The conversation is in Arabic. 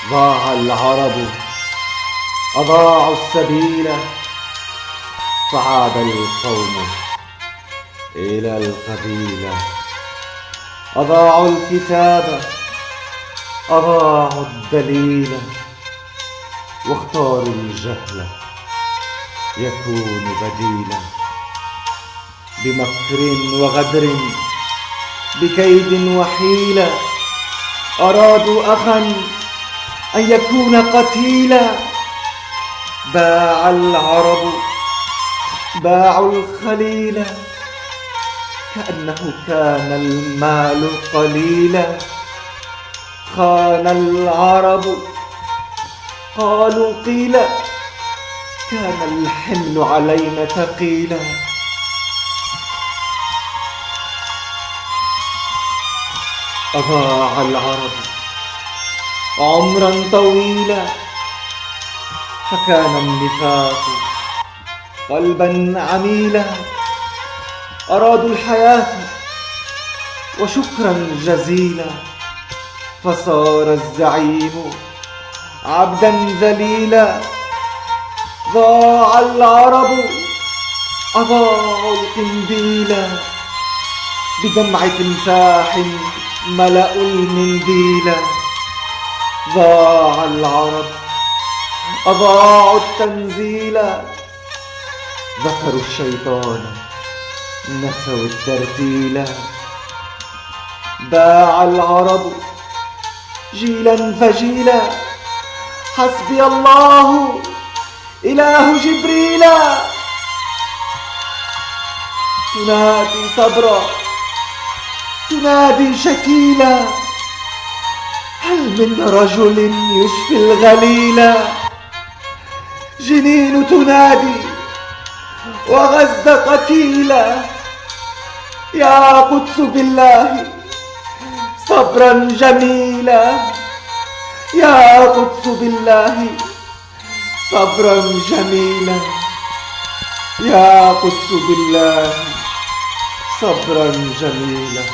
ضاع العرب أضاعوا السبيل فعاد القوم إلى القبيلة. أضاعوا الكتاب أضاعوا الدليل واختاروا الجهل يكون بديلا. بمكر وغدر بكيد وحيلة أرادوا أخا أن يكون قتيلا. باع العرب باعوا الخليل كأنه كان المال قليلا. خان العرب قالوا قيل كان الحمل علينا ثقيلا. أضاع العرب عمرا طويلا فكان النفاق قلبا عميلا. أرادوا الحياة وشكرا جزيلا فصار الزعيم عبدا ذليلا. ضاع العرب أضاعوا القنديلا بدمع تمساح ملأوا المنديلا. ضاع العرب أضاعوا التنزيلا ذكروا الشيطان نسوا الترتيلا. باع العرب جيلا فجيلا حسبي الله إله جبريلا. تنادي صبرا تنادي شتيلا هل من رجل يشفي الغليلا. جنين تنادي وغز قتيلا يا قدس بالله صبرا جميلا. يا قدس بالله صبرا جميلا. يا قدس بالله صبرا جميلا.